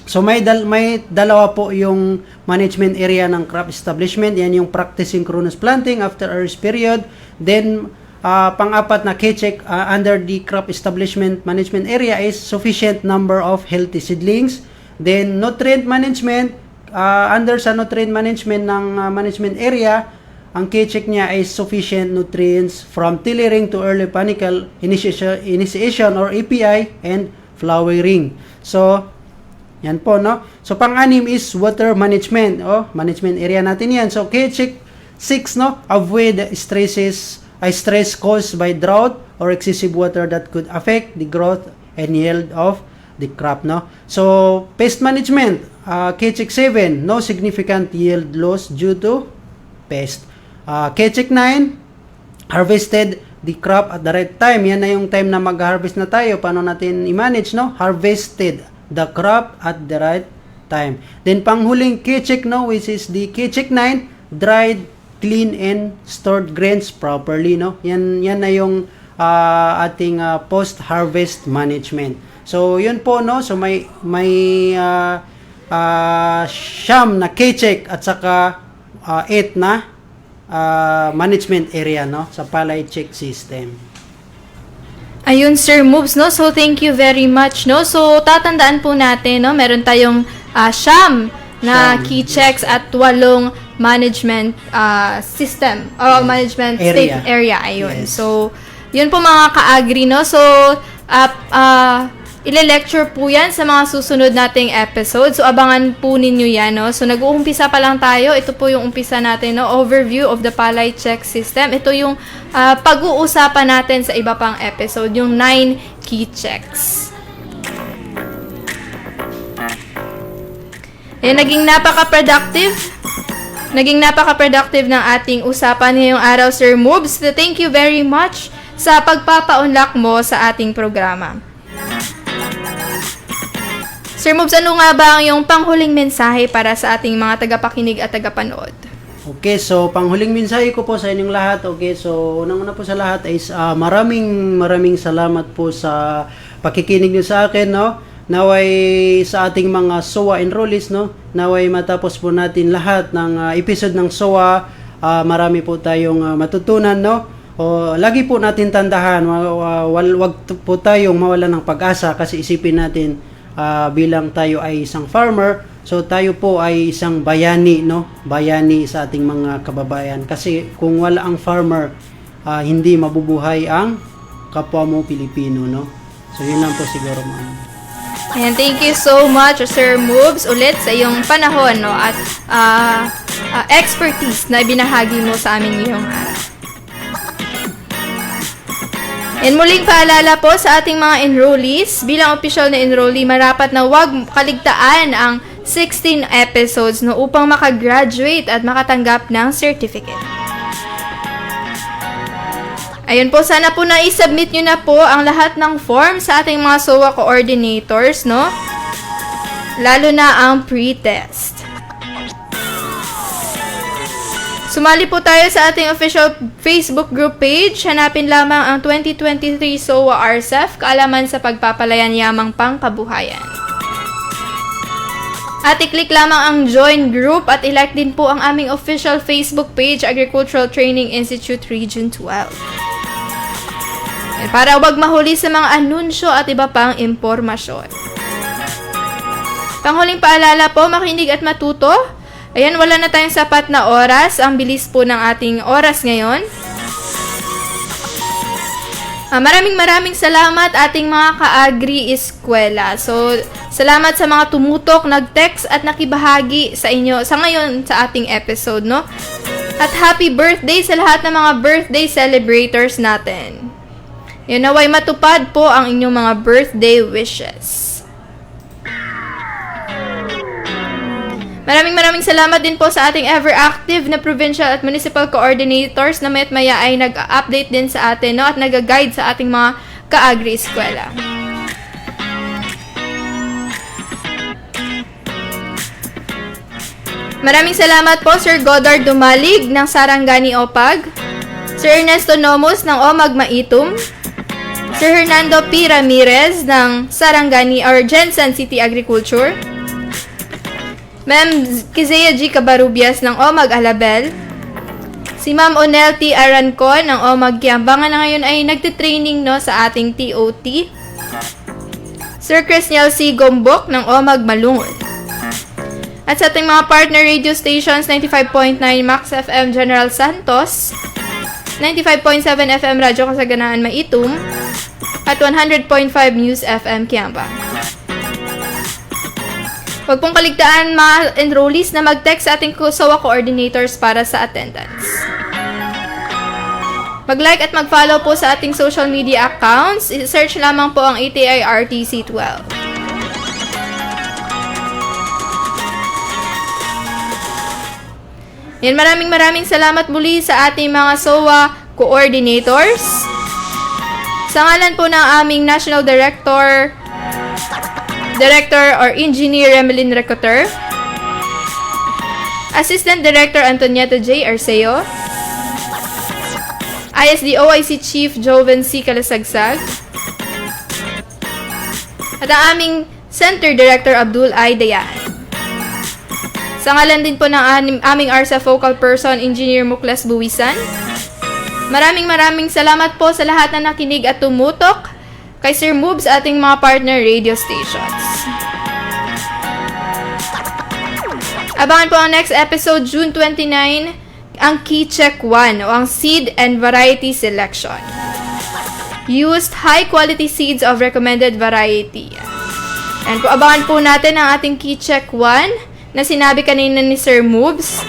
S2: So may dalawa po yung management area ng crop establishment. Yan yung practice synchronous planting after a rest period. Then pang-apat na K-check under the crop establishment management area is sufficient number of healthy seedlings. Then nutrient management, under sa nutrient management ng management area, ang K-check niya is sufficient nutrients from tillering to early panicle initiation or API and flowering. So, yan po, no? So, pang-anim is water management. Management area natin yan. So, K-check 6, no? Avoid stress caused by drought or excessive water that could affect the growth and yield of the crop, no? So, pest management, K-check 7, no significant yield loss due to pest. K-check 9, harvested the crop at the right time. Yan na yung time na mag-harvest na tayo. Paano natin i-manage, no? Harvested the crop at the right time. Then, panghuling K-check, no, which is the K-check 9, dried, clean, and stored grains properly, no? Yan na yung ating post-harvest management. So, yun po, no? So, may siyam na K-check at saka 8 na management area, no, sa palay check system.
S1: Ayun, Sir Moves, no? So, thank you very much, no? So, tatandaan po natin, no? Meron tayong siyam na key checks at 8 management system or management state area. Ayun.
S2: Yes.
S1: So, yun po mga ka-agri, no? So, ile-lecture po yan sa mga susunod nating episode. So, abangan po ninyo yan, no? So, nag-uumpisa pa lang tayo. Ito po yung umpisa natin, no? Overview of the palay check system. Ito yung pag-uusapan natin sa iba pang episode, yung 9 key checks. Naging napaka-productive ng ating usapan ngayong araw, Sir Moves. Thank you very much sa pagpapaunlak mo sa ating programa. Sir Moves, ano nga ba ang iyong panghuling mensahe para sa ating mga tagapakinig at tagapanood?
S2: Okay, so panghuling mensahe ko po sa inyong lahat. Okay, so unang-una po sa lahat is maraming salamat po sa pakikinig niyo sa akin, no? Naway sa ating mga SOA enrollees, no? Naway matapos po natin lahat ng episode ng SOA, marami po tayong matutunan, no? Lagi po natin tandahan, wag po tayong mawalan ng pag-asa kasi isipin natin bilang tayo ay isang farmer, so tayo po ay isang bayani, no? Bayani sa ating mga kababayan. Kasi kung wala ang farmer, hindi mabubuhay ang kapwa mo Pilipino, no? So yun lang po siguro, ma'am.
S1: Ayan, thank you so much, Sir Moves, ulit sa iyong panahon, no? At expertise na ibinahagi mo sa amin ngayong araw. And muling paalala po sa ating mga enrollees, bilang official na enrollee, marapat na huwag kaligtaan ang 16 episodes no, upang makagraduate at makatanggap ng certificate. Ayun po, sana po na-submit nyo na po ang lahat ng form sa ating mga SOA coordinators, no? Lalo na ang pre-test. Sumali po tayo sa ating official Facebook group page. Hanapin lamang ang 2023 SOA RCEF, kaalaman sa pagpapalayan yamang pangkabuhayan. At i-click lamang ang join group at i-like din po ang aming official Facebook page, Agricultural Training Institute Region 12. Para wag mahuli sa mga anunsyo at iba pang impormasyon. Panghuling paalala po, makinig at matuto. Ayan, wala na tayong sapat na oras. Ang bilis po ng ating oras ngayon. Maraming salamat ating mga ka-agri eskwela. So, salamat sa mga tumutok, nag-text at nakibahagi sa inyo sa ngayon sa ating episode, no? At happy birthday sa lahat ng mga birthday celebrators natin. Yun, naway matupad po ang inyong mga birthday wishes. Maraming salamat din po sa ating ever-active na provincial at municipal coordinators na mayat maya ay nag-update din sa atin, no, at nag-guide sa ating mga ka-agri eskwela. Maraming salamat po Sir Godard Dumalig ng Sarangani Opag, Sir Ernesto Nomos ng Omag Maitum, Sir Hernando P. Ramirez ng Sarangani or Jensen City Agriculture, Ma'am Kizea G. Cabarubias ng Omag Alabel, si Ma'am Onel T. Arancon ng Omag Kiambangan na ngayon ay nagtitraining, no, sa ating TOT, Sir Crisniel C. Gombok ng Omag Malungol, at sa ating mga partner radio stations 95.9 Max FM General Santos, 95.7 FM Radyo Kasaganaan Maitum, at 100.5 News FM Kiamba. Huwag pong kaligtaan mga enrollees na mag-text sa ating SOA coordinators para sa attendance. Mag-like at mag-follow po sa ating social media accounts. I-search lamang po ang ATI RTC 12. Yan, maraming salamat muli sa ating mga SOA coordinators. Sa ngalan po ng aming National Director or Engineer Remelin Recoter, Assistant Director Antonieta J. Arceo, ISD OIC Chief Joven C. Kalasagsag, at ang aming Center Director Abdul I. Dayan. Sa ngalan din po ng aming ARSA Focal Person, Engineer Muklas Buwisan, maraming salamat po sa lahat na nakinig at tumutok kay Sir Moves ating mga partner radio stations. Abangan po ang next episode, June 29, ang Key Check 1 o ang Seed and Variety Selection. Used high-quality seeds of recommended variety. And po, abangan po natin ang ating Key Check 1 na sinabi kanina ni Sir Moves.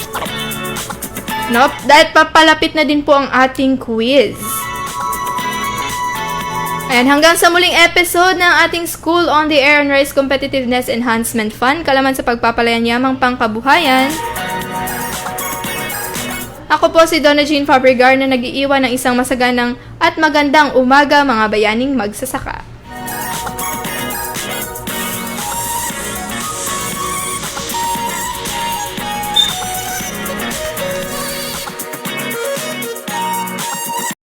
S1: Nope, dahil papalapit na din po ang ating quiz. Ayan, hanggang sa muling episode ng ating School on the Air on Rice Competitiveness Enhancement Fund, kalaman sa pagpapalayan yamang pangkabuhayan. Ako po si Donna Jean Fabregar na nag-iiwan ng isang masaganang at magandang umaga mga bayaning magsasaka.